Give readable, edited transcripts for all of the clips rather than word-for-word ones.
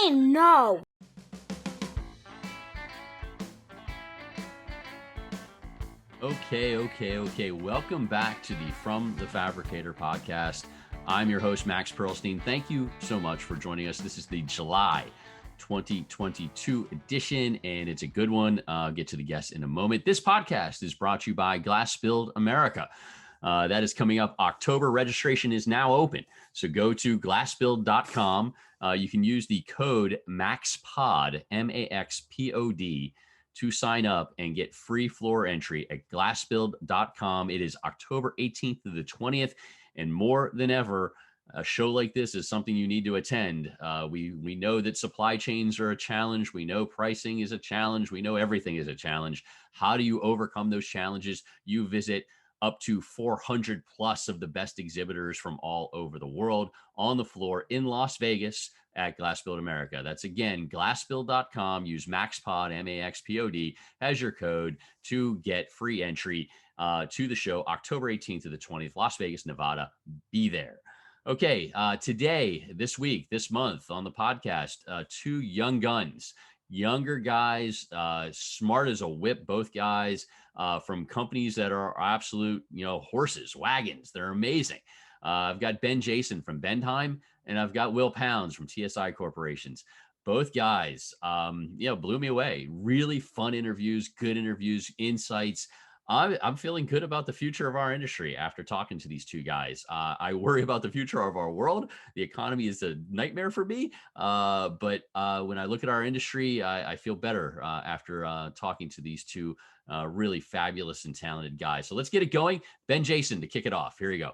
I know. Okay. Welcome back to the From the Fabricator podcast. I'm your host, Max Perlstein. Thank you so much for joining us. This is the July 2022 edition, and it's a good one. I'll get to the guests in a moment. This podcast is brought to you by Glass Build America. That is coming up October. Registration is now open. So go to glassbuild.com. You can use the code MAXPOD, MAXPOD, to sign up and get free floor entry at glassbuild.com. It is October 18th to the 20th, and more than ever, a show like this is something you need to attend. We know that supply chains are a challenge. We know pricing is a challenge. We know everything is a challenge. How do you overcome those challenges? You visit up to 400 plus of the best exhibitors from all over the world on the floor in Las Vegas at Glass Build America. That's again, glassbuild.com. Use MAXPOD, MAXPOD as your code to get free entry to the show October 18th to the 20th, Las Vegas, Nevada. Be there. Okay, today, this week, this month on the podcast, two young guns, younger guys, smart as a whip, both guys from companies that are absolute, horses, wagons. They're amazing. I've got Jayson from Bentheim, and I've got Will Pounds from TSI Corporations. Both guys, blew me away. Really fun interviews, good interviews, insights. I'm feeling good about the future of our industry after talking to these two guys. I worry about the future of our world. The economy is a nightmare for me. But when I look at our industry, I feel better after talking to these two really fabulous and talented guys. So let's get it going. Jayson to kick it off. Here you go.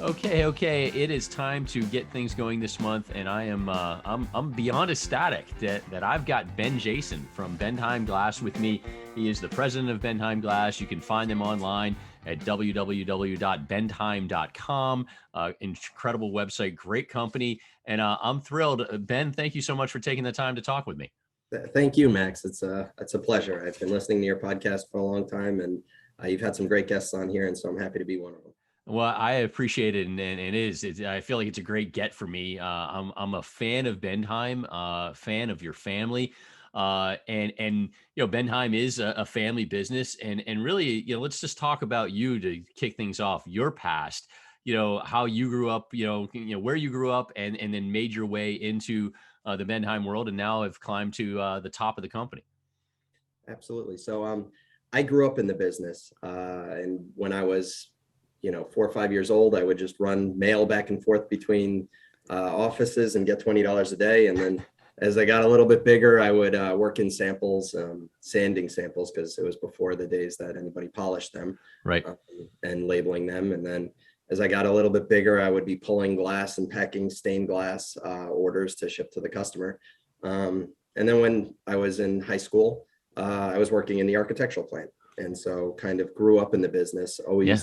Okay. It is time to get things going this month, and I'm beyond ecstatic that I've got Jayson from Bentheim Glass with me. He is the president of Bentheim Glass. You can find them online at www.bentheim.com. Incredible website, great company, and I'm thrilled. Ben, thank you so much for taking the time to talk with me. Thank you, Max. It's a pleasure. I've been listening to your podcast for a long time, and you've had some great guests on here, and so I'm happy to be one of them. Well, I appreciate it, and I feel like it's a great get for me. I'm a fan of Bentheim, fan of your family, and Bentheim is a family business, and really, let's just talk about you to kick things off. Your past, how you grew up, where you grew up, and then made your way into the Bentheim world, and now have climbed to the top of the company. Absolutely. So, I grew up in the business, and when I was 4 or 5 years old, I would just run mail back and forth between offices and get $20 a day. And then as I got a little bit bigger, I would work in samples, sanding samples, because it was before the days that anybody polished them, right? And labeling them. And then as I got a little bit bigger, I would be pulling glass and packing stained glass orders to ship to the customer. And then when I was in high school, I was working in the architectural plant. And so kind of grew up in the business, always. Yeah.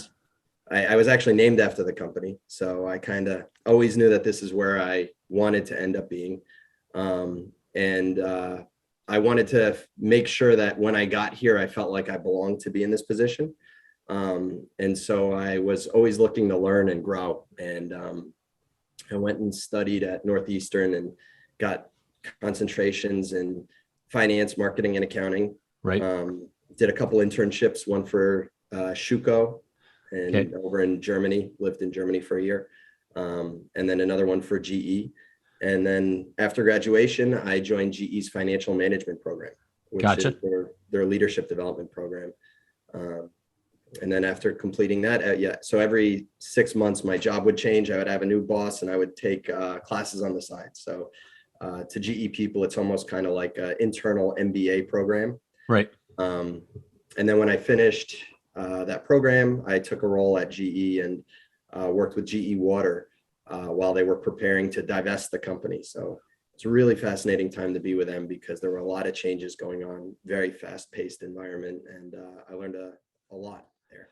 I was actually named after the company. So I kind of always knew that this is where I wanted to end up being. And I wanted to make sure that when I got here, I felt like I belonged to be in this position. And so I was always looking to learn and grow. And I went and studied at Northeastern and got concentrations in finance, marketing, and accounting. Right. Did a couple internships, one for Schuko, and over in Germany, lived in Germany for a year. And then another one for GE. And then after graduation, I joined GE's financial management program, which is their leadership development program. And then after completing that, so every 6 months, my job would change. I would have a new boss and I would take classes on the side. So to GE people, it's almost kind of like an internal MBA program. Right. And then when I finished that program, I took a role at GE and worked with GE Water while they were preparing to divest the company. So it's a really fascinating time to be with them because there were a lot of changes going on, very fast-paced environment, and I learned a lot there.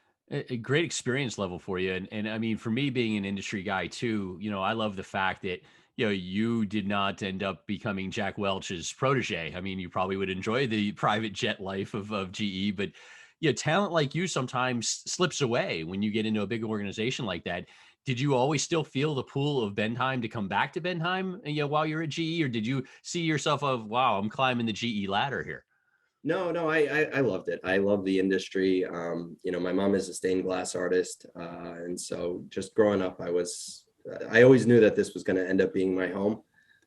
A great experience level for you. And I mean, for me being an industry guy too, I love the fact that, you did not end up becoming Jack Welch's protege. I mean, you probably would enjoy the private jet life of GE, but talent like you sometimes slips away when you get into a big organization like that. did you always still feel the pull of Bentheim to come back to Bentheim, while you're at GE, or did you see yourself of, wow, I'm climbing the GE ladder here? No, I loved it. I love the industry. My mom is a stained glass artist. And so just growing up, I always knew that this was going to end up being my home.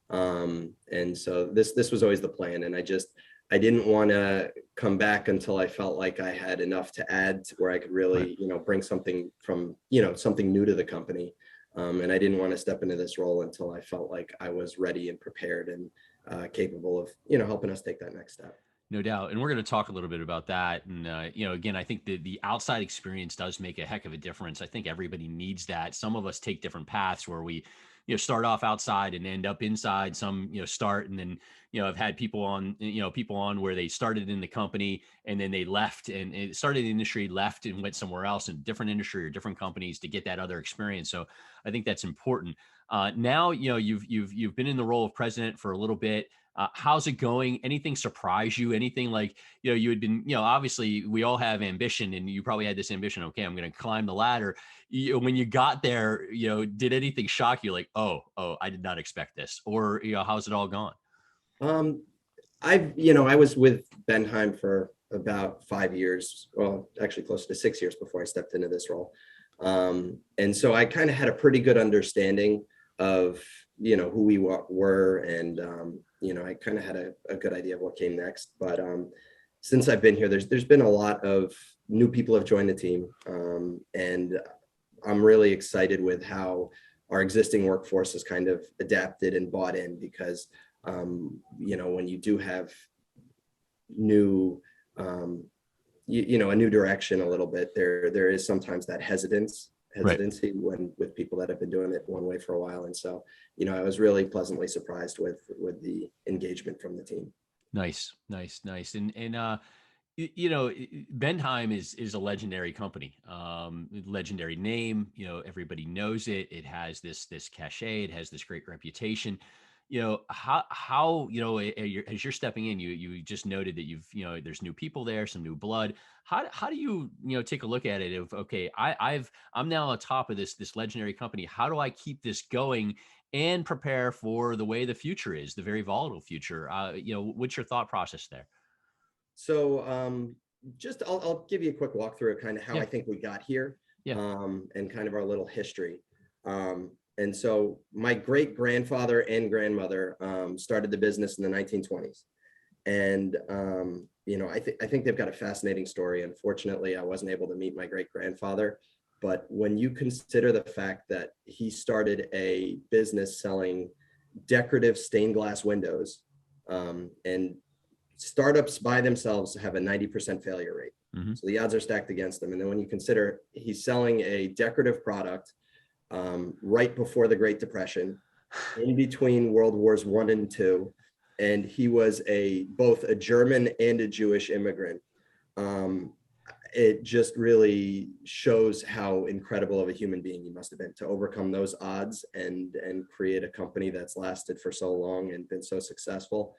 And so this was always the plan. And I didn't want to come back until I felt like I had enough to add to where I could really, bring something from, something new to the company. And I didn't want to step into this role until I felt like I was ready and prepared and capable of, helping us take that next step. No doubt. And we're going to talk a little bit about that. And, again, I think the outside experience does make a heck of a difference. I think everybody needs that. Some of us take different paths where we, start off outside and end up inside. Some, start and then, I've had people on where they started in the company and then they left and it started in the industry, left and went somewhere else in different industry or different companies to get that other experience. So I think that's important. Now, you've been in the role of president for a little bit. How's it going? Anything surprise you? Anything like, you had been, obviously we all have ambition and you probably had this ambition. Okay, I'm going to climb the ladder. When you got there, did anything shock you? Like, oh, I did not expect this, or, how's it all gone? I was with Bentheim for about 5 years. Well, actually close to 6 years before I stepped into this role. And so I kind of had a pretty good understanding of, who we were. And, I kind of had a good idea of what came next. But since I've been here, there's been a lot of new people have joined the team. And I'm really excited with how our existing workforce has kind of adapted and bought in because, when you do have new, a new direction a little bit, there is sometimes that hesitancy Right. with people that have been doing it one way for a while. And so, I was really pleasantly surprised with the engagement from the team. Nice. And Bentheim is a legendary company, legendary name. Everybody knows it. It has this cachet. It has this great reputation. How as you're stepping in, you just noted that there's new people there, some new blood. How do you take a look at it of, okay, I'm now on top of this legendary company. How do I keep this going and prepare for the way the future is, the very volatile future? What's your thought process there? So I'll give you a quick walkthrough of kind of how Yeah. I think we got here, Yeah. and kind of our little history. And so my great grandfather and grandmother started the business in the 1920s. And, I think they've got a fascinating story. Unfortunately, I wasn't able to meet my great grandfather. But when you consider the fact that he started a business selling decorative stained glass windows, and startups by themselves have a 90% failure rate. Mm-hmm. So the odds are stacked against them. And then when you consider he's selling a decorative product right before the Great Depression, in between World Wars I and II, and he was both a German and a Jewish immigrant. It just really shows how incredible of a human being he must have been to overcome those odds and create a company that's lasted for so long and been so successful.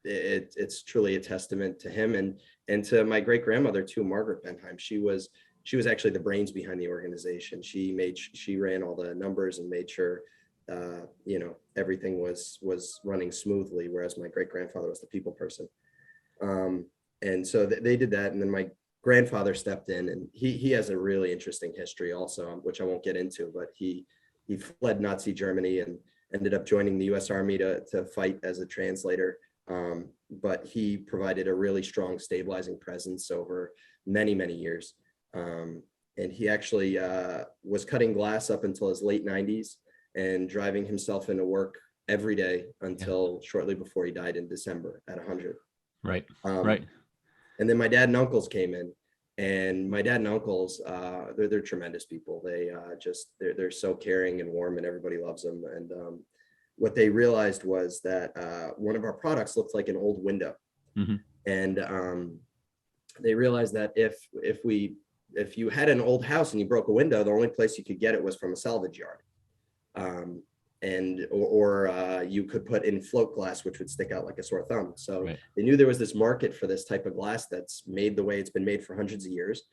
It's truly a testament to him and to my great grandmother too, Margaret Bentheim. She was actually the brains behind the organization. She ran all the numbers and made sure everything was running smoothly, whereas my great grandfather was the people person. And so they did that, and then my grandfather stepped in, and he has a really interesting history also, which I won't get into, but he fled Nazi Germany and ended up joining the U.S. Army to fight as a translator. But he provided a really strong stabilizing presence over many, many years. And he actually was cutting glass up until his late 90s and driving himself into work every day until shortly before he died in December at 100. Right. And then my dad and uncles came in, and my dad and uncles, they're tremendous people. They're so caring and warm, and everybody loves them. And what they realized was that one of our products looked like an old window. Mm-hmm. And they realized that if you had an old house and you broke a window, the only place you could get it was from a salvage yard. Or you could put in float glass, which would stick out like a sore thumb. So They knew there was this market for this type of glass that's made the way it's been made for hundreds of years.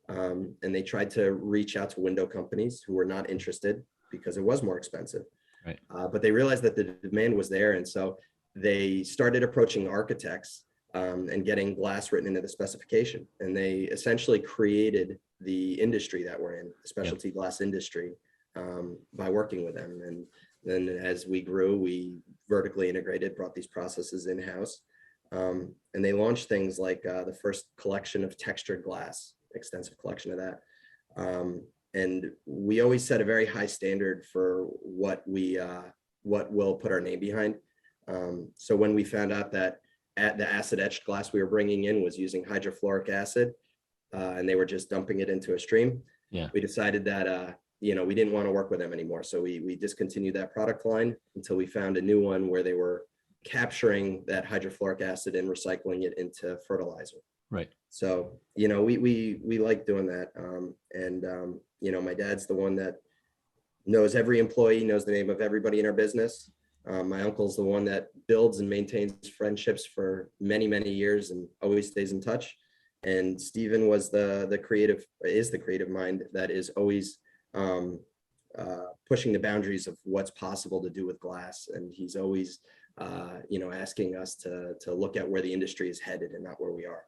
And they tried to reach out to window companies who were not interested because it was more expensive. Right. But they realized that the demand was there. And so they started approaching architects and getting glass written into the specification. And they essentially created the industry that we're in, the specialty glass industry, by working with them. And then as we grew, we vertically integrated, brought these processes in-house. And they launched things like the first collection of textured glass, extensive collection of that. And we always set a very high standard for what we'll put our name behind. So when we found out that the acid etched glass we were bringing in was using hydrofluoric acid, and they were just dumping it into a stream, we decided that we didn't want to work with them anymore. So we discontinued that product line until we found a new one where they were capturing that hydrofluoric acid and recycling it into fertilizer. Right. So, we like doing that. My dad's the one that knows every employee, knows the name of everybody in our business. My uncle's the one that builds and maintains friendships for many, many years and always stays in touch. And Stephen was the creative mind that is always pushing the boundaries of what's possible to do with glass. And he's always, asking us to look at where the industry is headed and not where we are.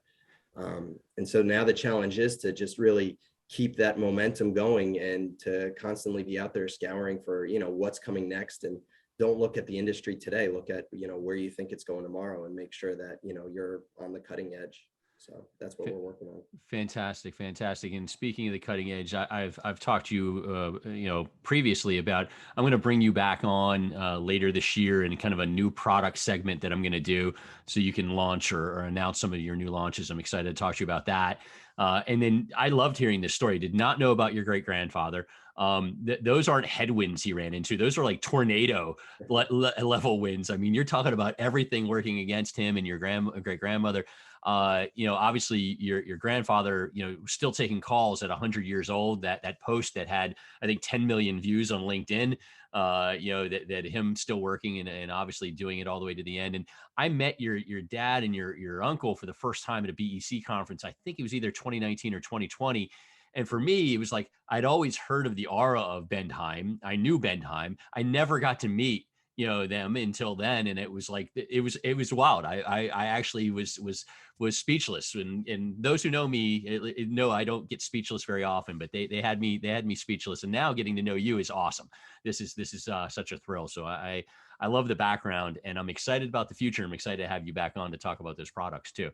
And so now the challenge is to just really keep that momentum going and to constantly be out there scouring for, what's coming next. And don't look at the industry today, look at, where you think it's going tomorrow and make sure that, you're on the cutting edge. So that's what we're working on. Fantastic. And speaking of the cutting edge, I've talked to you, previously about, I'm going to bring you back on later this year in kind of a new product segment that I'm going to do, so you can launch or announce some of your new launches. I'm excited to talk to you about that. And then I loved hearing this story. Did not know about your great grandfather. Those aren't headwinds he ran into. Those are like tornado level winds. I mean, you're talking about everything working against him and your great grandmother. Obviously your grandfather, still taking calls at 100 years old. That post that had, I think, 10 million views on LinkedIn. That him still working and obviously doing it all the way to the end. And I met your dad and your uncle for the first time at a BEC conference. I think it was either 2019 or 2020. And for me, it was like, I'd always heard of the aura of Bendheim. I knew Bendheim. I never got to meet, them until then. And it was like, it was wild. I actually was speechless. And those who know me know I don't get speechless very often, but they had me speechless. And now getting to know you is awesome. This is such a thrill. So I love the background, and I'm excited about the future. I'm excited to have you back on to talk about those products too.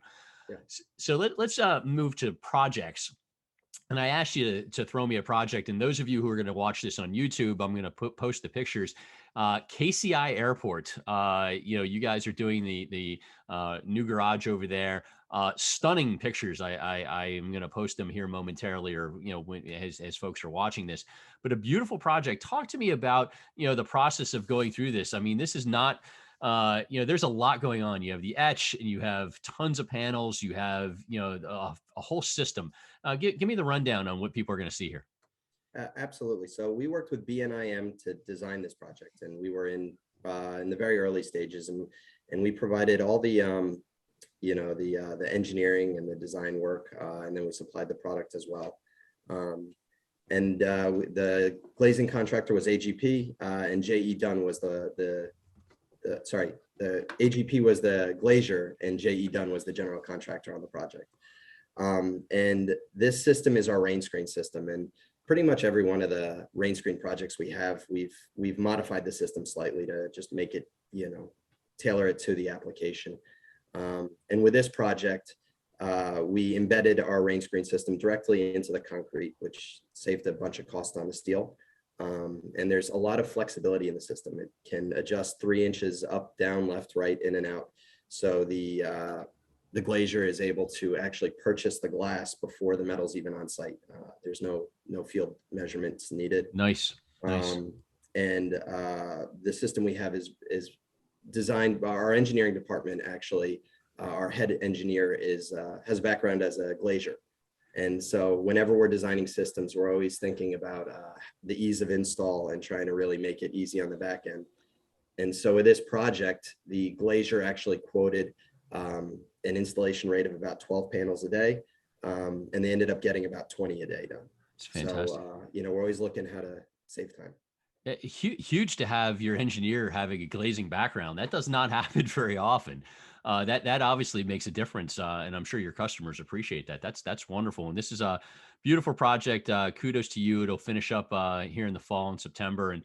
Yeah. So let's move to projects. And I asked you to throw me a project. And those of you who are going to watch this on YouTube, I'm going to post the pictures. KCI Airport. You guys are doing the new garage over there. Stunning pictures. I am going to post them here momentarily, or as folks are watching this. But a beautiful project. Talk to me about the process of going through this. I mean, this is not. There's a lot going on. You have the etch, and you have tons of panels. You have, a whole system. Give me the rundown on what people are going to see here. Absolutely. So we worked with BNIM to design this project, and we were in the very early stages, and we provided all the, the engineering and the design work, and then we supplied the product as well. The glazing contractor was AGP, and JE Dunn was the AGP was the glazier, and JE Dunn was the general contractor on the project. And this system is our rain screen system, and pretty much every one of the rain screen projects we have, we've modified the system slightly to just make it, tailor it to the application. And with this project, we embedded our rain screen system directly into the concrete, which saved a bunch of cost on the steel. And there's a lot of flexibility in the system. It can adjust 3 inches up, down, left, right, in and out. So the glazier is able to actually purchase the glass before the metal's even on site. There's no field measurements needed. Nice. And the system we have is designed by our engineering department. Actually, our head engineer has a background as a glazier. And so whenever we're designing systems, we're always thinking about the ease of install and trying to really make it easy on the back end. And so with this project, the glazier actually quoted an installation rate of about 12 panels a day. and they ended up getting about 20 a day done. It's fantastic. So, we're always looking how to save time. Huge to have your engineer having a glazing background. That does not happen very often. That obviously makes a difference, and I'm sure your customers appreciate that. That's wonderful. And this is a beautiful project. Kudos to you. It'll finish up here in the fall in September, and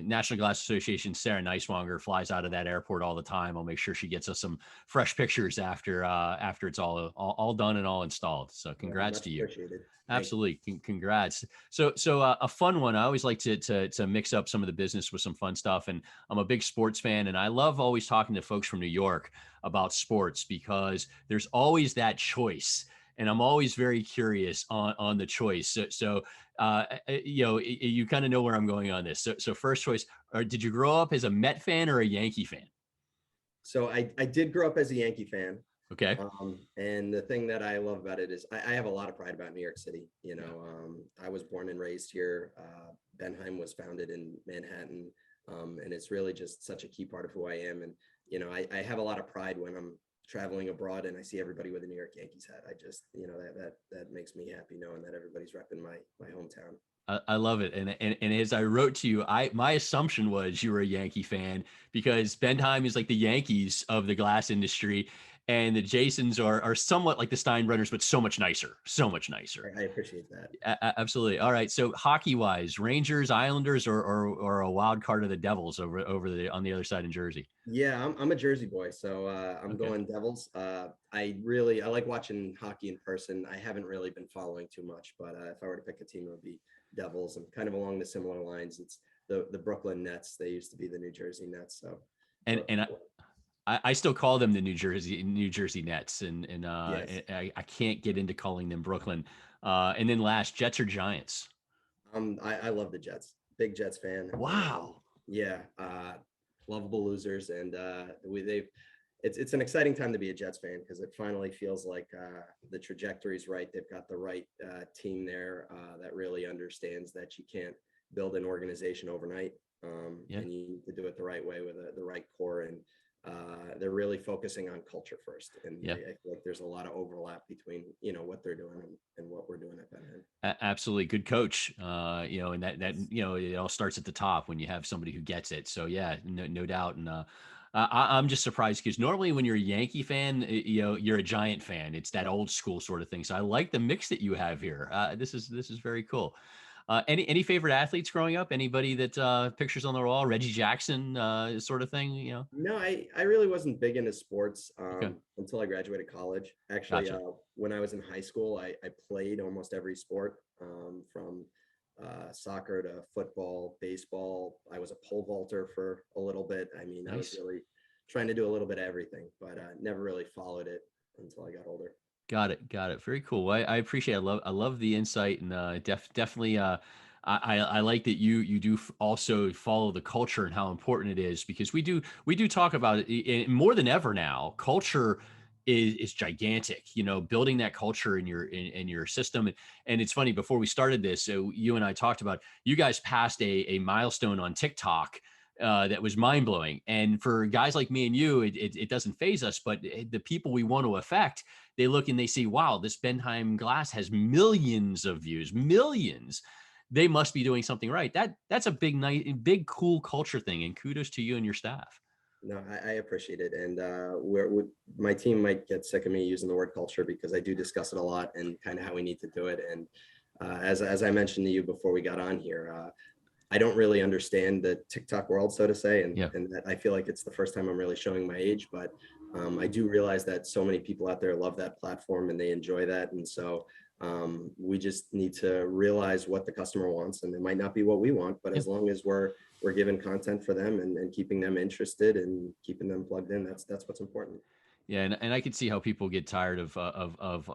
National Glass Association Sarah Neiswanger flies out of that airport all the time. I'll make sure she gets us some fresh pictures after it's all done and all installed. So congrats Much to you. appreciated. Absolutely. Congrats. So a fun one. I always like to mix up some of the business with some fun stuff. And I'm a big sports fan, and I love always talking to folks from New York about sports because there's always that choice. And I'm always very curious on the choice. You kind of know where I'm going on this. So first choice, or did you grow up as a Met fan or a Yankee fan? So I did grow up as a Yankee fan. Okay. And the thing that I love about it is I have a lot of pride about New York City. I was born and raised here. Benheim was founded in Manhattan. And it's really just such a key part of who I am. And, I have a lot of pride when I'm traveling abroad and I see everybody with a New York Yankees hat. I just, that makes me happy knowing that everybody's repping my hometown. I love it. And as I wrote to you, my assumption was you were a Yankee fan because Benheim is like the Yankees of the glass industry. And the Jaysons are somewhat like the Steinbrenners, but so much nicer, so much nicer. I appreciate that. Absolutely. All right. So hockey wise, Rangers, Islanders, or a wild card of the Devils on the other side in Jersey. Yeah, I'm a Jersey boy, so I'm going Devils. I like watching hockey in person. I haven't really been following too much, but if I were to pick a team, it would be Devils. And kind of along the similar lines, it's the Brooklyn Nets. They used to be the New Jersey Nets. So I still call them the New Jersey Nets, and yes. I can't get into calling them Brooklyn. And then last, Jets or Giants? I love the Jets. Big Jets fan. Wow. Yeah. Lovable losers, and it's an exciting time to be a Jets fan because it finally feels like the trajectory is right. They've got the right team there that really understands that you can't build an organization overnight, and you need to do it the right way with the right core. And they're really focusing on culture first. And I feel like there's a lot of overlap between, what they're doing and what we're doing at Benheim. Absolutely. Good coach. And that it all starts at the top when you have somebody who gets it. So yeah, no doubt. And I'm just surprised because normally when you're a Yankee fan, you're a Giant fan. It's that old school sort of thing. So I like the mix that you have here. This is very cool. Any favorite athletes growing up? Anybody that pictures on the wall? Reggie Jackson, sort of thing. No, I really wasn't big into sports Okay. until I graduated college. Actually, Gotcha. when I was in high school, I played almost every sport, from soccer to football, baseball. I was a pole vaulter for a little bit. I mean, Nice. I was really trying to do a little bit of everything, but never really followed it until I got older. Got it. Very cool. Well, I appreciate it. I love the insight, and definitely I like that you do also follow the culture and how important it is, because we do talk about it more than ever now. Culture is gigantic, building that culture in your system. And it's funny, before we started this, so you and I talked about, you guys passed a milestone on TikTok that was mind blowing. And for guys like me and you, it doesn't faze us, but the people we want to affect, they look and they see, wow, this Benheim glass has millions of views, millions. They must be doing something right. That's a big, cool culture thing. And kudos to you and your staff. No, I appreciate it. And my team might get sick of me using the word culture because I do discuss it a lot and kind of how we need to do it. And as I mentioned to you before we got on here, I don't really understand the TikTok world, so to say. And that I feel like it's the first time I'm really showing my age, but I do realize that so many people out there love that platform and they enjoy that. And so we just need to realize what the customer wants, and it might not be what we want, but as long as we're giving content for them and keeping them interested and keeping them plugged in, that's what's important. Yeah, and I could see how people get tired of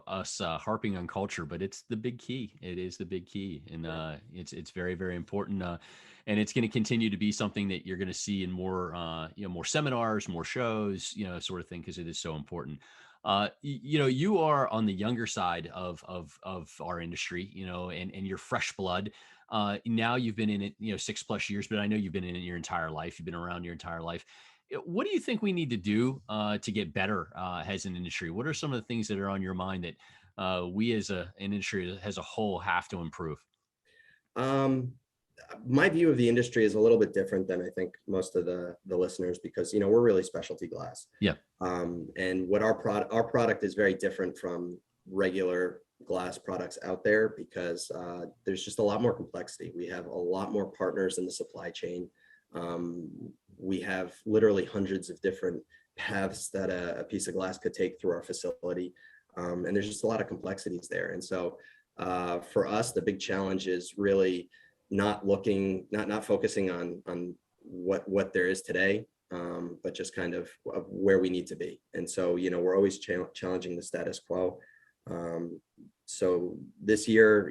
us harping on culture, but it's the big key. It is the big key, and it's very, very important. And it's going to continue to be something that you're going to see in more more seminars, more shows, sort of thing, because it is so important. You are on the younger side of our industry, and you're fresh blood. Now you've been in it 6+ years, but I know you've been in it your entire life. You've been around your entire life. What do you think we need to do to get better as an industry? What are some of the things that are on your mind that we as an industry as a whole have to improve? Um, my view of the industry is a little bit different than I think most of the listeners, because we're really specialty glass. Yeah. And what our product is very different from regular glass products out there, because there's just a lot more complexity. We have a lot more partners in the supply chain. Um, we have literally hundreds of different paths that a piece of glass could take through our facility. And there's just a lot of complexities there. And so for us, the big challenge is really not focusing on what there is today, but just kind of where we need to be. And so, we're always challenging the status quo. So this year,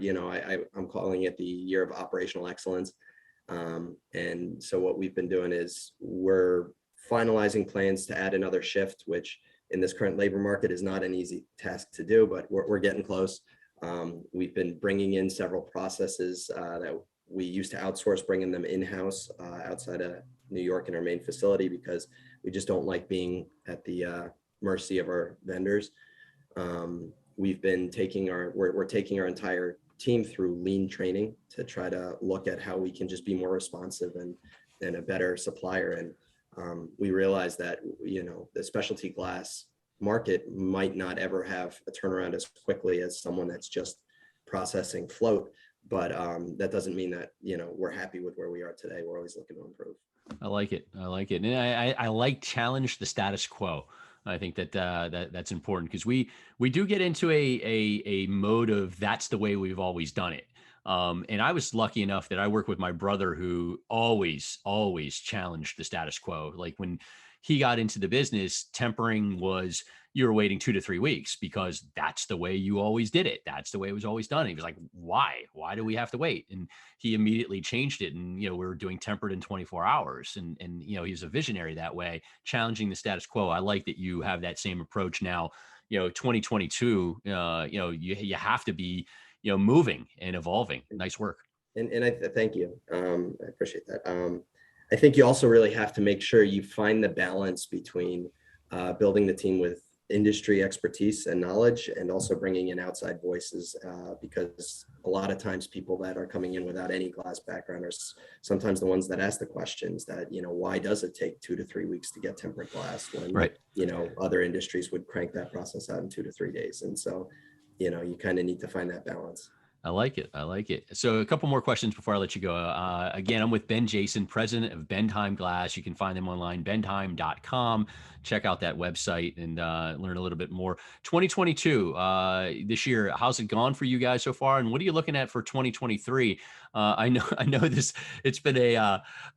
I'm calling it the year of operational excellence. And so what we've been doing is we're finalizing plans to add another shift, which in this current labor market is not an easy task to do, but we're getting close. We've been bringing in several processes that we used to outsource, bringing them in-house outside of New York in our main facility, because we just don't like being at the mercy of our vendors. We've been we're taking our entire team through lean training to try to look at how we can just be more responsive and a better supplier. And we realize that, the specialty glass market might not ever have a turnaround as quickly as someone that's just processing float. But that doesn't mean that, we're happy with where we are today. We're always looking to improve. I like it. I like it. And I like challenge the status quo. I think that's important, because we do get into a mode of that's the way we've always done it. And I was lucky enough that I work with my brother, who always challenged the status quo. Like when he got into the business, tempering was, you were waiting 2 to 3 weeks because that's the way you always did it. That's the way it was always done. And he was like, why do we have to wait? And he immediately changed it. And, we were doing tempered in 24 hours. And, he was a visionary that way, challenging the status quo. I like that you have that same approach now. 2022, you have to be, moving and evolving. Nice work. And I thank you. I appreciate that. I think you also really have to make sure you find the balance between building the team with industry expertise and knowledge, and also bringing in outside voices, because a lot of times people that are coming in without any glass background are sometimes the ones that ask the questions that, why does it take 2 to 3 weeks to get tempered glass when, right, other industries would crank that process out in 2 to 3 days. And so, you kind of need to find that balance. I like it. So a couple more questions before I let you go. Again, I'm with Ben Jayson, president of Bendheim Glass. You can find them online, bendheim.com. Check out that website and learn a little bit more. 2022, this year, how's it gone for you guys so far? And what are you looking at for 2023? I know this, it's been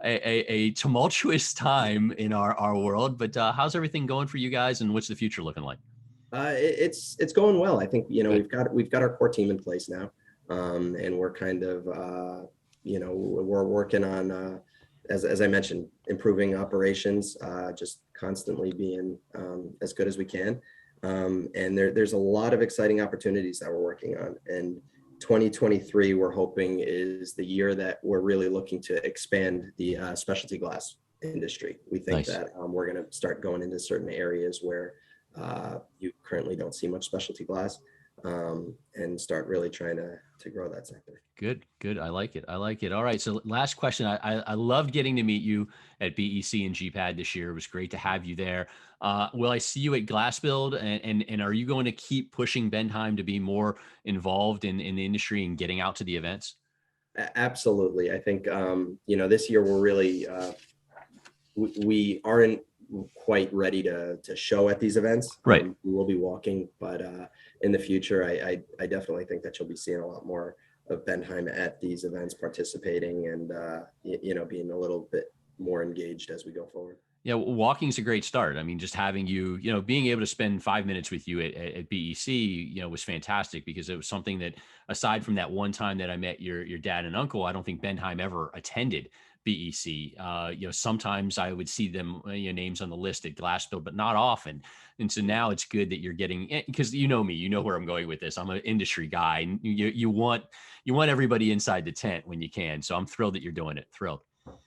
a tumultuous time in our world, but how's everything going for you guys, and what's the future looking like? It's going well. I think, we've got our core team in place now. And we're kind of, we're working on, as I mentioned, improving operations, just constantly being as good as we can. And there's a lot of exciting opportunities that we're working on. And 2023, we're hoping, is the year that we're really looking to expand the specialty glass industry. We think Nice. that we're going to start going into certain areas where you currently don't see much specialty glass. And start really trying to grow that sector. Good. I like it. All right. So last question. I loved getting to meet you at BEC and GPAD this year. It was great to have you there. Will I see you at Glass Build? And are you going to keep pushing Bendheim to be more involved in the industry and getting out to the events? Absolutely. I think, this year we're really, we aren't quite ready to show at these events. Right. We will be walking, but in the future, I definitely think that you'll be seeing a lot more of Bendheim at these events, participating and being a little bit more engaged as we go forward. Yeah, walking is a great start. I mean, just having you, being able to spend 5 minutes with you at BEC, was fantastic, because it was something that, aside from that one time that I met your dad and uncle, I don't think Bendheim ever attended BEC. Sometimes I would see them, names on the list at Glassville, but not often. And so now it's good that you're getting, because me, where I'm going with this. I'm an industry guy, and you want everybody inside the tent when you can. So I'm thrilled that you're doing it. Thrilled.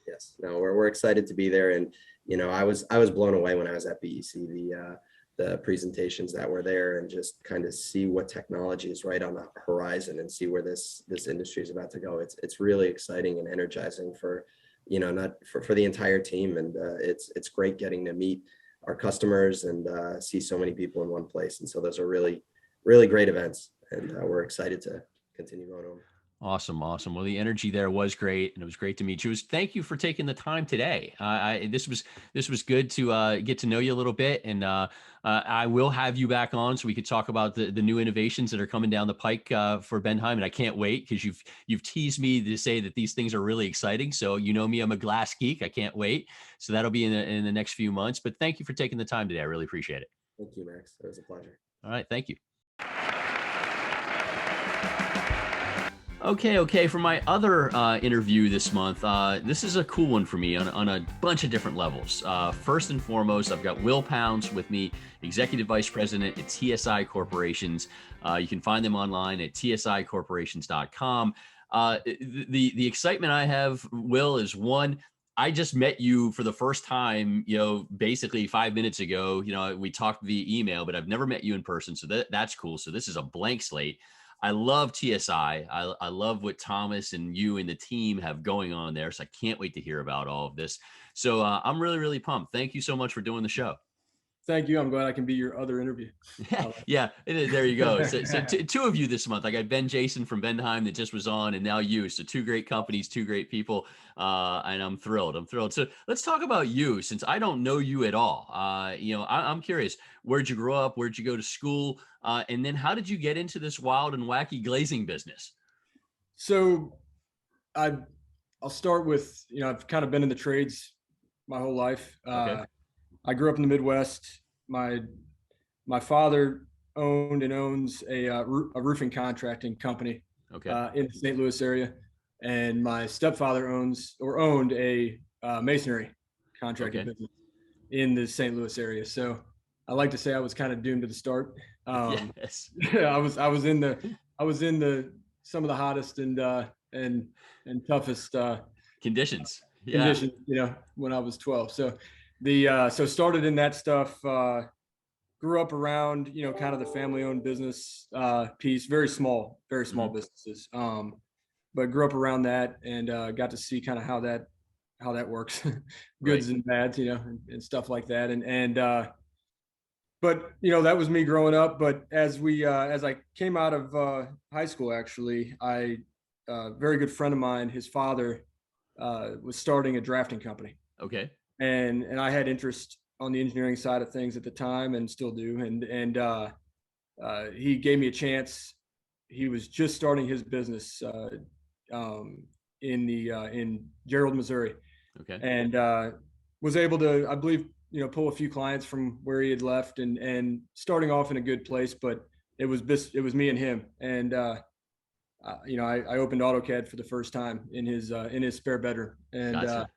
Yes, no, we're excited to be there. And, I was blown away when I was at BEC. the presentations that were there and just kind of see what technology is right on the horizon and see where this industry is about to go. It's really exciting and energizing for, not for the entire team. And it's great getting to meet our customers and see so many people in one place. And so those are really, really great events, and we're excited to continue going on. Awesome. Well, the energy there was great, and it was great to meet you. Thank you for taking the time today. This was good to get to know you a little bit, and I will have you back on so we could talk about the new innovations that are coming down the pike for Bentheim. And I can't wait, because you've teased me to say that these things are really exciting. So you know me, I'm a glass geek. I can't wait. So that'll be in the next few months. But thank you for taking the time today. I really appreciate it. Thank you, Max. It was a pleasure. All right. Thank you. Okay. For my other interview this month, this is a cool one for me on a bunch of different levels. First and foremost, I've got Will Pounds with me, Executive Vice President at TSI Corporations. You can find them online at tsicorporations.com. The excitement I have, Will, is one, I just met you for the first time, basically 5 minutes ago. We talked via email, but I've never met you in person. So that's cool. So this is a blank slate. I love TSI. I love what Thomas and you and the team have going on there. So I can't wait to hear about all of this. So I'm really, really pumped. Thank you so much for doing the show. Thank you. I'm glad I can be your other interview. Yeah, there you go. So two of you this month. I got Jayson from Bentheim that just was on, and now you. So two great companies, two great people, and I'm thrilled. So let's talk about you, since I don't know you at all. I'm curious. Where'd you grow up? Where'd you go to school? And then how did you get into this wild and wacky glazing business? So I'll start with, I've kind of been in the trades my whole life. Okay. I grew up in the Midwest. My father owned and owns a roofing contracting company in the St. Louis area, and my stepfather owned a masonry contracting business in the St. Louis area. So I like to say I was kind of doomed to the start. Yes. I was in some of the hottest and toughest conditions. Conditions, when I was 12. So so started in that stuff, grew up around, kind of the family owned business piece, very small businesses. But grew up around that and got to see kind of how that works, goods and bads, and stuff like that. But that was me growing up. But as I came out of high school, actually, a very good friend of mine, his father was starting a drafting company. Okay. And I had interest on the engineering side of things at the time, and still do. And he gave me a chance. He was just starting his business in Gerald, Missouri. Okay. And was able to, I believe, pull a few clients from where he had left, and starting off in a good place. But it was me and him. And I opened AutoCAD for the first time in his spare bedroom. And gotcha.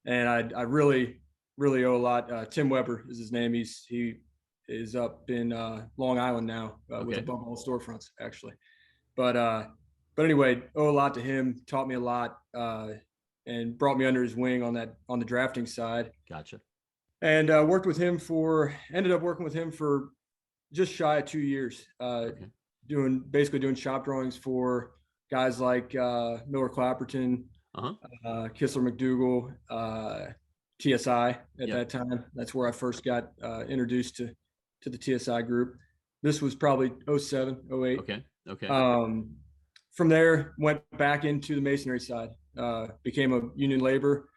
And I really, really owe a lot. Tim Weber is his name. He is up in Long Island now with above all storefronts, actually. But anyway, owe a lot to him. Taught me a lot and brought me under his wing on the drafting side. Gotcha. And ended up working with him for just shy of 2 years, doing shop drawings for guys like Miller Clapperton, Kistler McDougall, TSI at that time. That's where I first got introduced to the TSI group. This was probably 07, 08. Okay. From there, went back into the masonry side, became a union labor,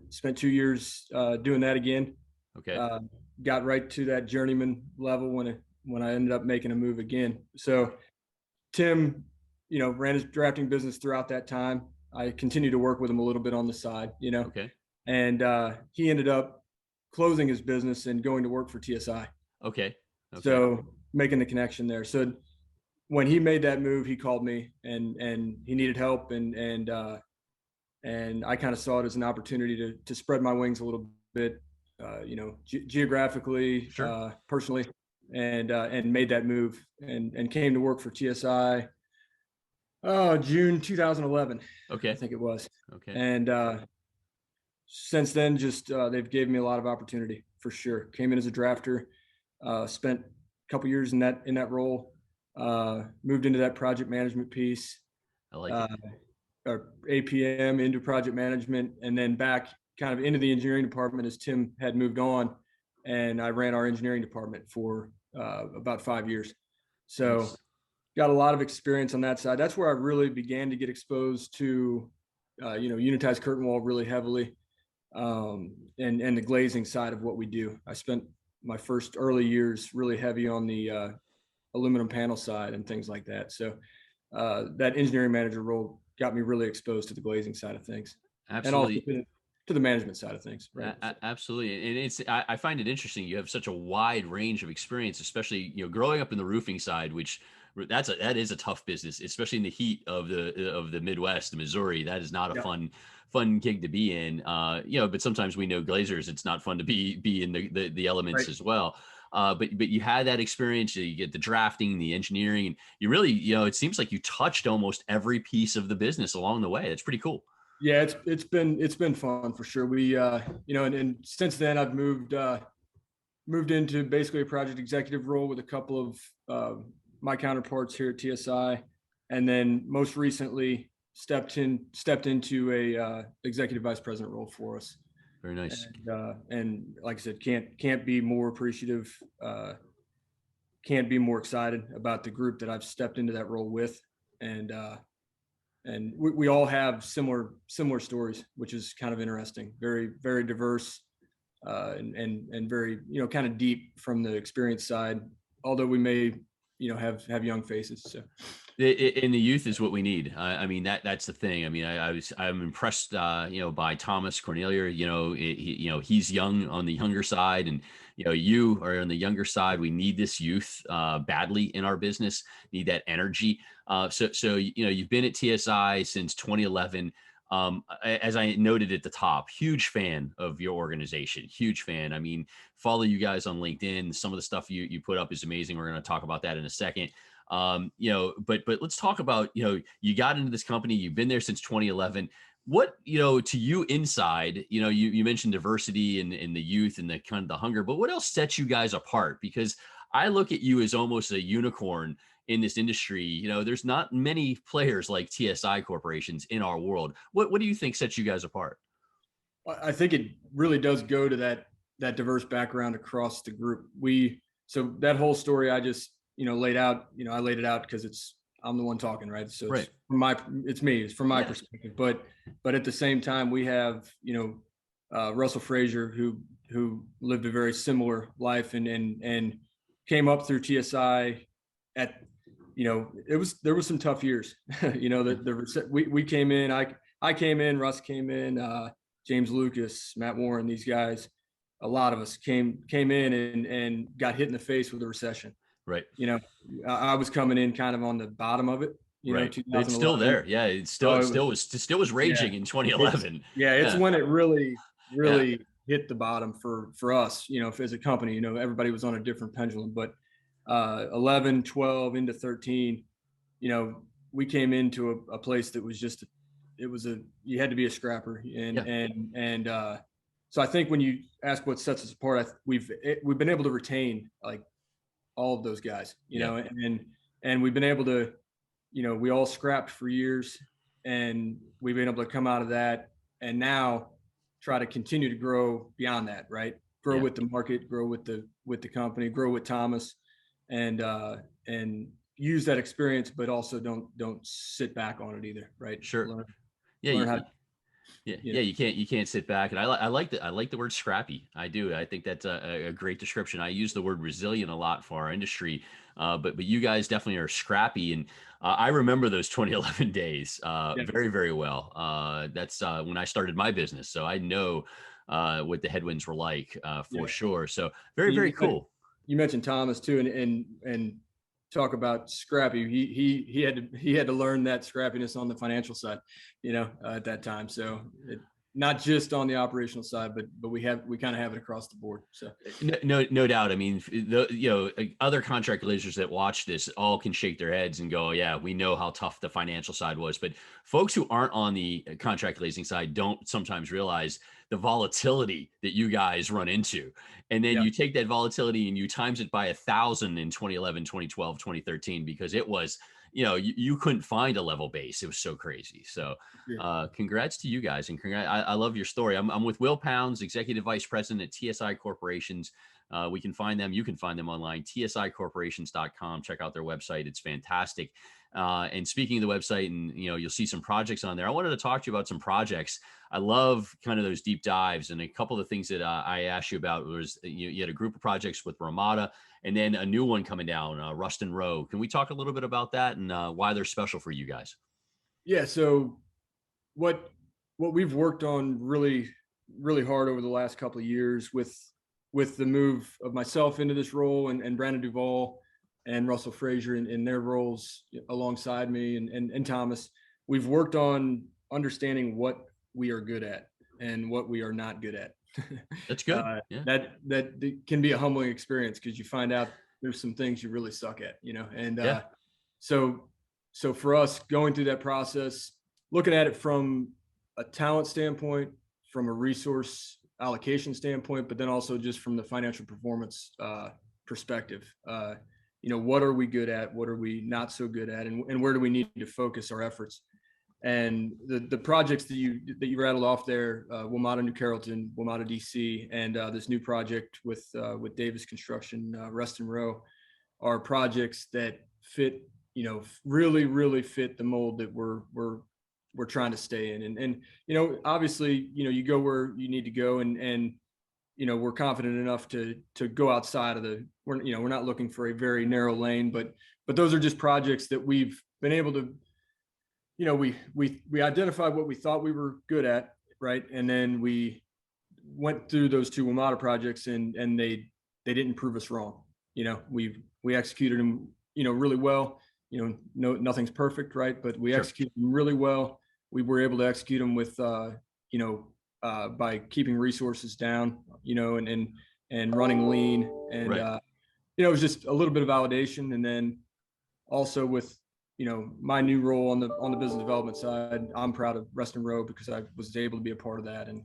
spent 2 years doing that again. Okay. Got right to that journeyman level when I ended up making a move again. So Tim, ran his drafting business throughout that time. I continued to work with him a little bit on the side, Okay. And he ended up closing his business and going to work for TSI. Okay. So making the connection there. So when he made that move, he called me and he needed help, and I kind of saw it as an opportunity to spread my wings a little bit, geographically, personally, and made that move and came to work for TSI. June 2011. Okay. I think it was. Okay. And since then, just they've given me a lot of opportunity, for sure. Came in as a drafter, Spent a couple years in that role. Moved into that project management piece, I like uh, it. or APM into project management, and then back kind of into the engineering department as Tim had moved on, and I ran our engineering department for about 5 years. So Nice. got a lot of experience on that side. That's where I really began to get exposed to, unitized curtain wall really heavily, and the glazing side of what we do. I spent my first early years really heavy on the aluminum panel side and things like that. So that engineering manager role got me really exposed to the glazing side of things, and also Absolutely. to the management side of things. Right. Absolutely. And I find it interesting. You have such a wide range of experience, especially, growing up in the roofing side, which that is a tough business, especially in the heat of the Midwest, Missouri. That is not a Yeah. fun gig to be in. But sometimes we know glazers, it's not fun to be in the elements Right. as well. But you had that experience, you get the drafting, the engineering, and you really, it seems like you touched almost every piece of the business along the way. That's pretty cool. Yeah, it's been fun for sure. We and since then I've moved into basically a project executive role with a couple of my counterparts here at TSI, and then most recently stepped into a executive vice president role for us. Very nice. And like I said, can't be more appreciative, can't be more excited about the group that I've stepped into that role with, and we all have similar stories, which is kind of interesting. Very very diverse, and very kind of deep from the experience side. Although we may have young faces. So In the youth is what we need. I mean, that's the thing. I mean, I'm impressed, by Thomas Cornelia. He's young on the younger side, and you are on the younger side. We need this youth badly in our business. Need that energy. So you've been at TSI since 2011. As I noted at the top, huge fan of your organization. Huge fan. I mean, follow you guys on LinkedIn. Some of the stuff you put up is amazing. We're going to talk about that in a second. But let's talk about, you got into this company, you've been there since 2011. What, to you inside, you mentioned diversity and the youth and the kind of the hunger, but what else sets you guys apart? Because I look at you as almost a unicorn in this industry. There's not many players like TSI corporations in our world. What do you think sets you guys apart? I think it really does go to that diverse background across the group. So that whole story I just laid out. I laid it out because I'm the one talking, right? So Right. it's from my perspective. But at the same time, we have Russell Frazier who lived a very similar life and came up through TSI at there was some tough years. We came in. I came in. Russ came in. James Lucas, Matt Warren, these guys. A lot of us came in and got hit in the face with a recession. Right. I was coming in kind of on the bottom of it. Right. 2011. It's still there. Yeah. It still was raging in 2011. It's when it really hit the bottom for us, as a company. Everybody was on a different pendulum, but 11, 12 into 13, we came into a place that was just, you had to be a scrapper. And so I think when you ask what sets us apart, we've been able to retain like all of those guys, and we've been able to, we all scrapped for years, and we've been able to come out of that and now try to continue to grow beyond that, right? Grow with the market, grow with the company, grow with Thomas, and use that experience, but also don't sit back on it either, right? Sure. Learn how to, you can't sit back. And I like the word scrappy. I do. I think that's a great description. I use the word resilient a lot for our industry, but you guys definitely are scrappy. And I remember those 2011 days very, very well. That's when I started my business, so I know what the headwinds were like for sure. So very, very cool. You mentioned Thomas too, and talk about scrappy. He had to learn that scrappiness on the financial side, at that time. So not just on the operational side, but we kind of have it across the board. So no doubt. I mean, other contract lasers that watch this all can shake their heads and go, yeah, we know how tough the financial side was. But folks who aren't on the contract lasing side don't sometimes realize the volatility that you guys run into. And then you take that volatility and you times it by 1,000 in 2011, 2012, 2013, because it was, you couldn't find a level base. It was so crazy. So congrats to you guys. And I love your story. I'm with Will Pounds, Executive Vice President at TSI Corporations. We can find them. You can find them online, tsicorporations.com. Check out their website. It's fantastic. And speaking of the website, and you'll see some projects on there. I wanted to talk to you about some projects. I love kind of those deep dives, and a couple of the things that I asked you about was you had a group of projects with Ramada, and then a new one coming down, Ruston Row. Can we talk a little bit about that and why they're special for you guys? Yeah. So what we've worked on really, really hard over the last couple of years with the move of myself into this role and Brandon Duvall and Russell Frazier in their roles alongside me and Thomas, we've worked on understanding what we are good at and what we are not good at. That's good. That can be a humbling experience because you find out there's some things you really suck at, and so for us going through that process, looking at it from a talent standpoint, from a resource allocation standpoint, but then also just from the financial performance perspective, what are we good at? What are we not so good at? And where do we need to focus our efforts? And the projects that you rattled off there, WMATA New Carrollton, WMATA DC, and this new project with Davis Construction, Ruston Row, are projects that fit, really, really fit the mold that we're trying to stay in. And obviously, you go where you need to go, and we're confident enough to go outside of we're not looking for a very narrow lane, but those are just projects that we've been able to, we identified what we thought we were good at, right? And then we went through those two WMATA projects and they didn't prove us wrong. We executed them, really well. Nothing's perfect, right? But we executed them really well. We were able to execute them with, by keeping resources down, and running lean, and it was just a little bit of validation. And then also with my new role on the business development side, I'm proud of Ruston Row because I was able to be a part of that and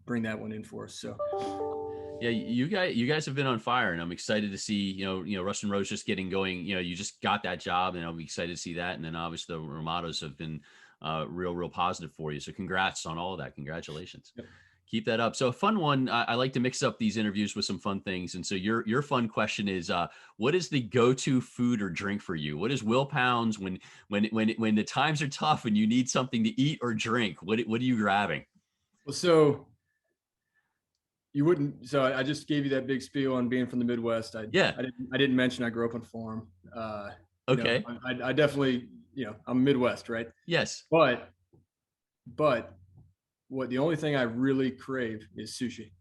bring that one in for us. So. Yeah, you guys have been on fire, and I'm excited to see, Ruston Rowe's just getting going. You just got that job, and I'll be excited to see that. And then obviously the Ramadas have been real positive for you. So congrats on all of that. Congratulations. Yep. Keep that up. So a fun one. I like to mix up these interviews with some fun things. And so your fun question is, what is the go-to food or drink for you? What is Will Pounds when the times are tough and you need something to eat or drink? What are you grabbing? Well, so you wouldn't. So I just gave you that big spiel on being from the Midwest. I didn't mention I grew up on a farm. Okay. I definitely, I'm Midwest, right? Yes. But the only thing I really crave is sushi.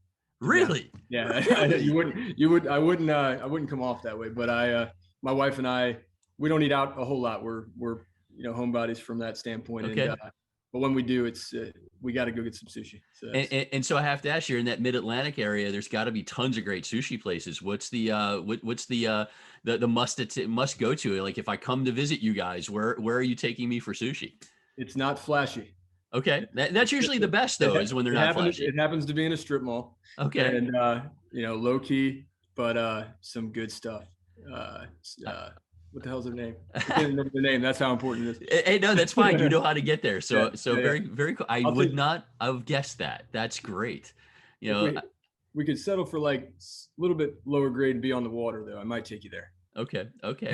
Really? Yeah. Really? I wouldn't come off that way. But my wife and I, we don't eat out a whole lot. We're homebodies from that standpoint. Okay. And, but when we do, it's we got to go get some sushi. So and so I have to ask you, in that Mid-Atlantic area, there's got to be tons of great sushi places. What's the must go to? Like if I come to visit you guys, where are you taking me for sushi? It's not flashy. Okay, that's usually the best though, is when they're not flashy. It happens to be in a strip mall. Okay, and low key, but some good stuff. What the hell's their name? I can't remember the name. That's how important it is. Hey, no, that's fine. You know how to get there. So very, yeah. very cool. I would not have guessed that. That's great. We could settle for like a little bit lower grade and be on the water though. I might take you there. Okay.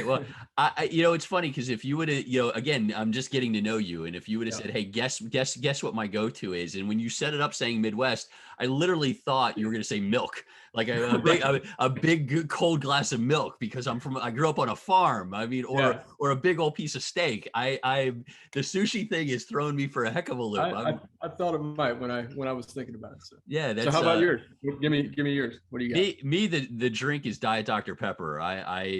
Well, I it's funny because if you would have, again, I'm just getting to know you, and if you would have said, "Hey, guess what my go-to is," and when you set it up saying Midwest, I literally thought you were going to say milk, like a big good cold glass of milk, because I grew up on a farm. I mean, or a big old piece of steak. The sushi thing has thrown me for a heck of a loop. I thought it might when I was thinking about it. So. Yeah. So how about yours? Give me yours. What do you got? Me, the drink is Diet Dr. Pepper.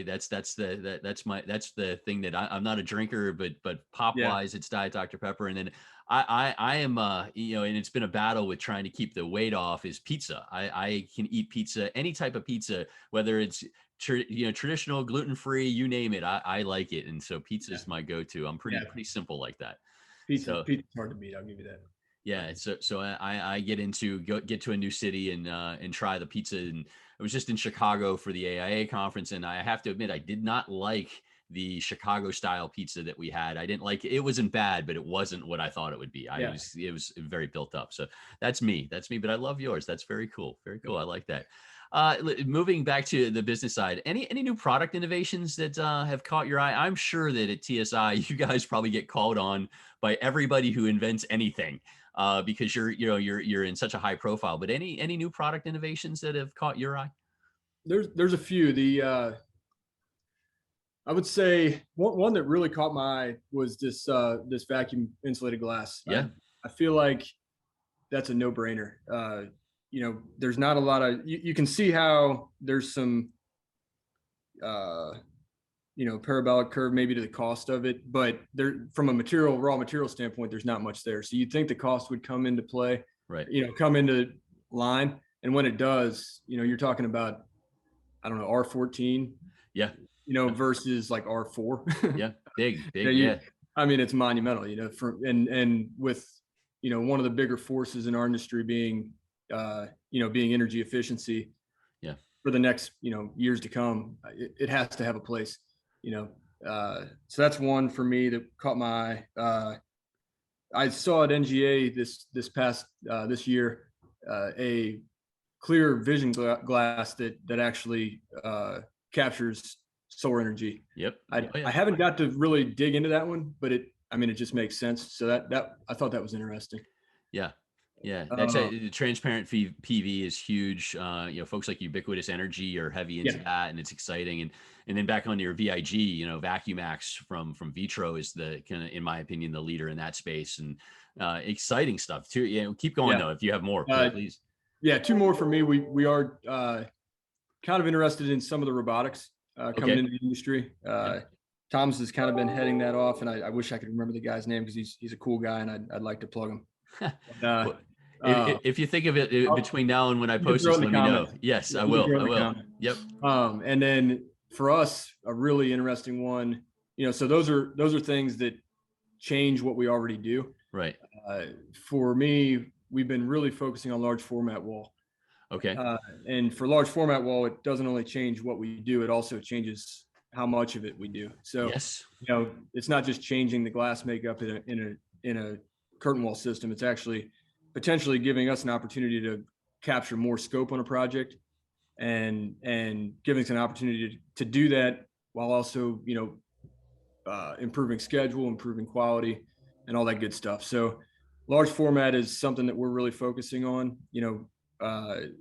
That's the thing that I'm not a drinker, but pop wise, it's Diet Dr. Pepper. And then I am, and it's been a battle with trying to keep the weight off, is pizza. I can eat pizza, any type of pizza, whether it's, traditional, gluten-free, you name it. I like it. And so pizza is my go-to. I'm pretty simple like that. Pizza's hard to beat. I'll give you that. Yeah. So I get to a new city and try the pizza. And I was just in Chicago for the AIA conference. And I have to admit, I did not like the Chicago style pizza that we had. I didn't like it. It wasn't bad, but it wasn't what I thought it would be. Yeah. It was very built up. So that's me, but I love yours. That's very cool. Very cool. I like that. Moving back to the business side, any new product innovations that have caught your eye? I'm sure that at TSI, you guys probably get called on by everybody who invents anything, because you're in such a high profile. But any new product innovations that have caught your eye? There's a few. I would say one that really caught my eye was this vacuum insulated glass. Yeah. I feel like that's a no-brainer. There's not a lot of, you can see how there's some, parabolic curve maybe to the cost of it, but there, from a raw material standpoint, there's not much there. So you'd think the cost would come into play, Right. Come into line. And when it does, you're talking about, I don't know, R14. Yeah. Versus like R4. Yeah. Big. Yeah. I mean, it's monumental, and with, one of the bigger forces in our industry being energy efficiency. Yeah. For the next, years to come, it has to have a place, so that's one for me that caught my eye. I saw at NGA this year, a clear vision glass that actually captures solar energy. Yep. I haven't got to really dig into that one, but it just makes sense. So that I thought that was interesting. Yeah. That's the transparent PV is huge. Folks like Ubiquitous Energy are heavy into that, and it's exciting. And then back on your VIG, VacuumX from Vitro is the kind of, in my opinion, the leader in that space, and exciting stuff too. Keep going though, if you have more, please. Yeah, two more for me. We are kind of interested in some of the robotics coming into the industry. Tom's has kind of been heading that off, and I wish I could remember the guy's name because he's a cool guy, and I'd like to plug him. If you think of it between now and when I post this, let me know. Yes, I will. Yep. And then for us, a really interesting one, so those are things that change what we already do. Right. For me, we've been really focusing on large format wall. Okay. And for large format wall, it doesn't only change what we do, it also changes how much of it we do. So, yes. It's not just changing the glass makeup in a curtain wall system. It's actually potentially giving us an opportunity to capture more scope on a project, and giving us an opportunity to do that while also, improving schedule, improving quality, and all that good stuff. So large format is something that we're really focusing on.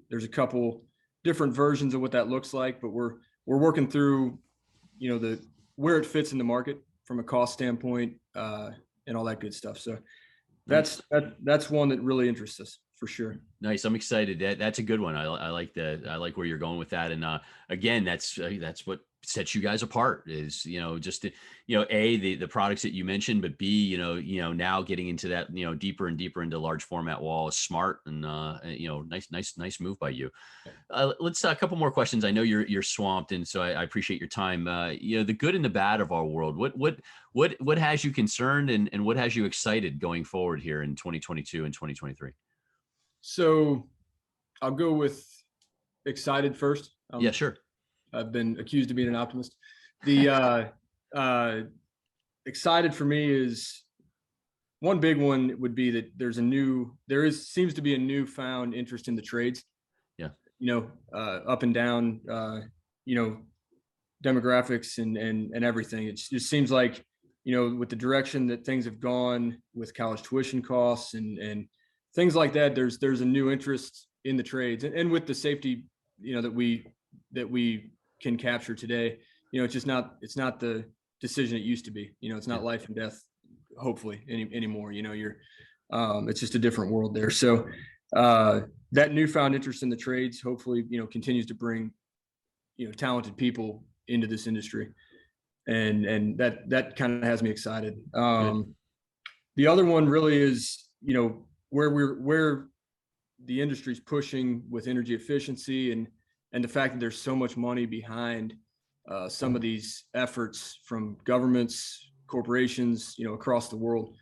There's a couple different versions of what that looks like, but we're working through, where it fits in the market from a cost standpoint, and all that good stuff. So that's one that really interests us for sure. Nice. I'm excited. That's a good one. I like that. I like where you're going with that. And again, that's what sets you guys apart is, just, the products that you mentioned, but B, now getting into that, deeper and deeper into large format wall is smart, and, nice move by you. Let's a couple more questions. I know you're swamped, and so I appreciate your time. The good and the bad of our world. What has you concerned, and what has you excited going forward here in 2022 and 2023? So I'll go with excited first. Yeah, sure. I've been accused of being an optimist. The excited for me is one big one would be that seems to be a newfound interest in the trades. Yeah. Up and down, demographics and everything. It just seems like, with the direction that things have gone with college tuition costs and things like that, there's a new interest in the trades, and with the safety, that we can capture today. It's not the decision it used to be. It's not life and death, hopefully, anymore. It's just a different world there. So that newfound interest in the trades, hopefully, continues to bring, talented people into this industry, and that kind of has me excited. The other one really is, where the industry's pushing with energy efficiency, and the fact that there's so much money behind some of these efforts from governments, corporations, across the world.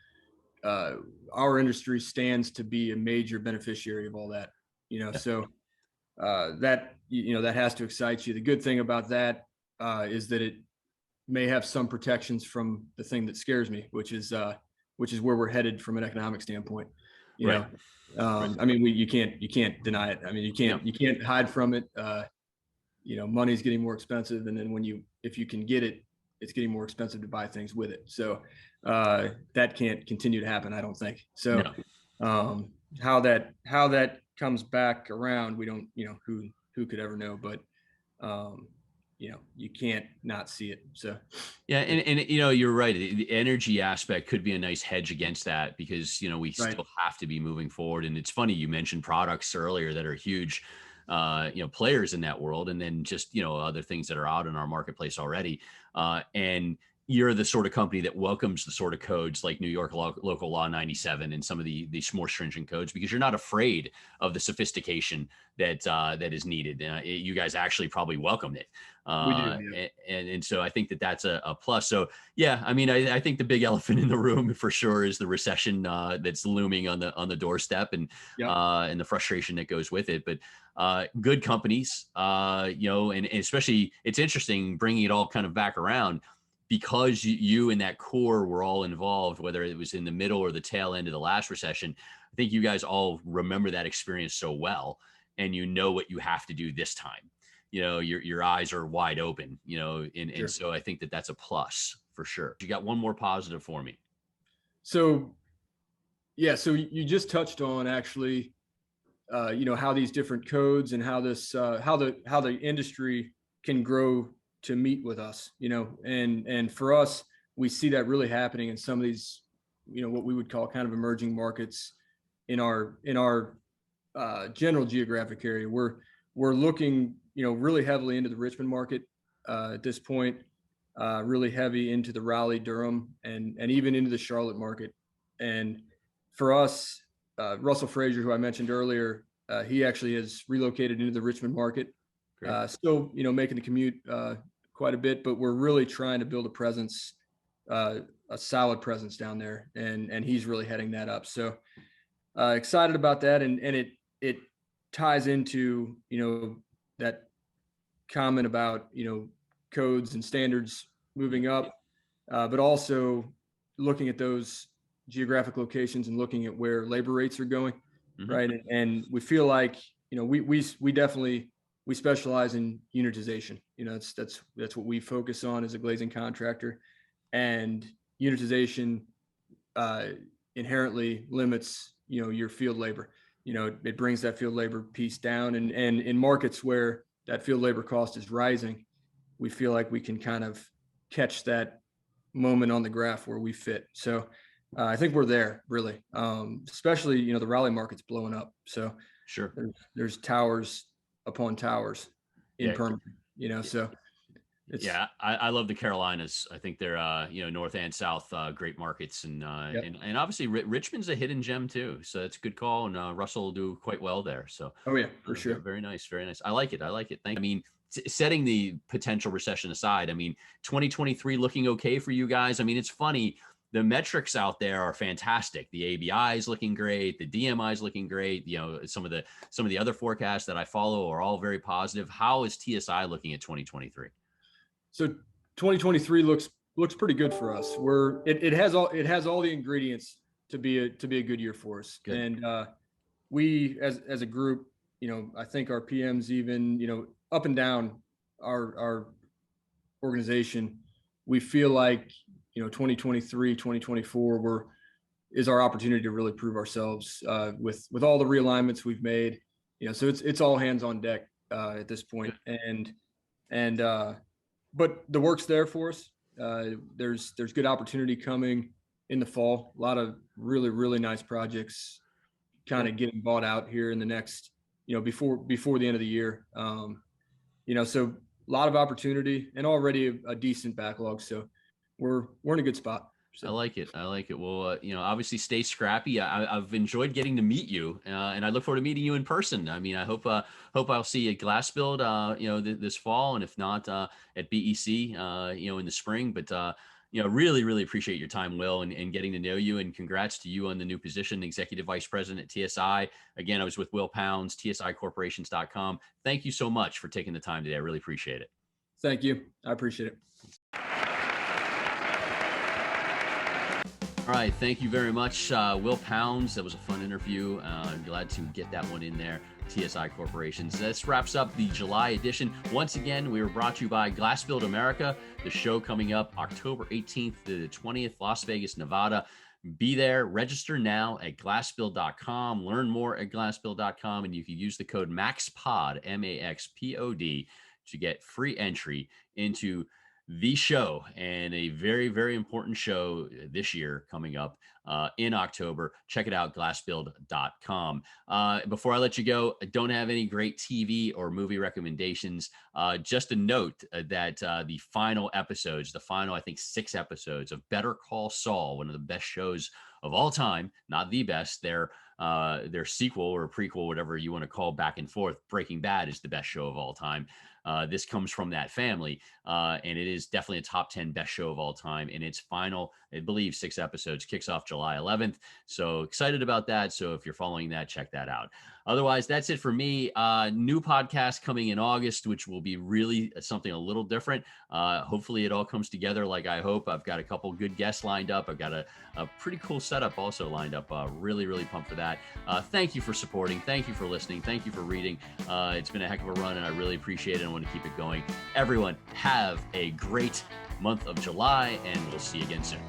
our industry stands to be a major beneficiary of all that, so that, that has to excite you. The good thing about that is that it may have some protections from the thing that scares me, which is where we're headed from an economic standpoint. Right. I mean, you can't deny it. I mean, you can't hide from it. Money's getting more expensive, and then if you can get it, it's getting more expensive to buy things with it. So that can't continue to happen, I don't think. So how that comes back around, we don't, who could ever know, but you can't not see it. So yeah, and you're right. The energy aspect could be a nice hedge against that, because we still have to be moving forward. And it's funny, you mentioned products earlier that are huge players in that world, and then just other things that are out in our marketplace already. And you're the sort of company that welcomes the sort of codes like New York Local Law 97 and some of the more stringent codes, because you're not afraid of the sophistication that is needed. You guys actually probably welcome it. We do, yeah. And so I think that's a plus. So yeah, I mean, I think the big elephant in the room for sure is the recession that's looming on the doorstep, and and the frustration that goes with it. But good companies, and especially, it's interesting bringing it all kind of back around, because you and that core were all involved, whether it was in the middle or the tail end of the last recession. I think you guys all remember that experience so well, and what you have to do this time. Your eyes are wide open, and so I think that's a plus for sure. You got one more positive for me. So you just touched on actually, how these different codes and how this, how the industry can grow to meet with us, and for us, we see that really happening in some of these, what we would call kind of emerging markets in our general geographic area. We're looking, really heavily into the Richmond market at this point, really heavy into the Raleigh, Durham, and even into the Charlotte market. And for us, Russell Frazier, who I mentioned earlier, he actually has relocated into the Richmond market. Still, making the commute quite a bit, but we're really trying to build a presence, a solid presence down there, and he's really heading that up. So excited about that, and it ties into that comment about codes and standards moving up, but also looking at those geographic locations and looking at where labor rates are going, right? And we feel like we definitely specialize in unitization. That's what we focus on as a glazing contractor, and unitization inherently limits your field labor. It brings that field labor piece down, and in markets where that field labor cost is rising, we feel like we can kind of catch that moment on the graph where we fit. So I think we're there, really, especially the Raleigh market's blowing up. So sure, there's towers upon towers in permanent, so it's, I love the Carolinas. I think they're north and south, great markets, and obviously Richmond's a hidden gem too, so that's a good call, and Russell will do quite well there. So for sure. Very nice, very nice. I like it. Thank you. I mean, setting the potential recession aside, I mean, 2023 looking okay for you guys. I mean, it's funny, the metrics out there are fantastic. The ABI is looking great. The DMI is looking great. Some of the other forecasts that I follow are all very positive. How is TSI looking at 2023? So 2023 looks pretty good for us. It has all the ingredients to be a good year for us. Good. And we as a group, I think our PMs, even up and down our organization, we feel like 2023, 2024 is our opportunity to really prove ourselves with all the realignments we've made. So it's all hands on deck at this point. And but the work's there for us. There's good opportunity coming in the fall. A lot of really, really nice projects kind of getting bought out here in the next, before the end of the year. So a lot of opportunity and already a decent backlog. So we're in a good spot. So. I like it. Well, obviously stay scrappy. I've enjoyed getting to meet you, and I look forward to meeting you in person. I mean, I hope I'll see you at Glass Build, this fall, and if not, at BEC, in the spring. But really, really appreciate your time, Will, and getting to know you, and congrats to you on the new position, Executive Vice President at TSI. Again, I was with Will Pounds, TSIcorporations.com. Thank you so much for taking the time today. I really appreciate it. Thank you. I appreciate it. All right. Thank you very much, Will Pounds. That was a fun interview. I'm glad to get that one in there. TSI Corporations. This wraps up the July edition. Once again, we were brought to you by Glass Build America. The show coming up October 18th to the 20th, Las Vegas, Nevada. Be there. Register now at glassbuild.com. Learn more at glassbuild.com, and you can use the code MAXPOD, MAXPOD, to get free entry into the show, and a very, very important show this year coming up in October. Check it out, glassbuild.com. Before I let you go, I don't have any great TV or movie recommendations. Just a note that the final episodes, I think 6 episodes of Better Call Saul, one of the best shows of all time, not the best, their sequel or prequel, whatever you want to call back and forth. Breaking Bad is the best show of all time. This comes from that family, and it is definitely a top 10 best show of all time. In its final, I believe, 6 episodes, kicks off July 11th. So excited about that. So if you're following that, check that out. Otherwise, that's it for me. New podcast coming in August, which will be really something a little different. Hopefully it all comes together like I hope. I've got a couple good guests lined up. I've got a pretty cool setup also lined up. Really, really pumped for that. Thank you for supporting. Thank you for listening. Thank you for reading. It's been a heck of a run, and I really appreciate it. I want to keep it going. Everyone, have a great month of July, and we'll see you again soon.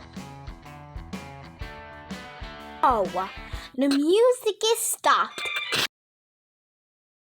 Oh, the music is stopped.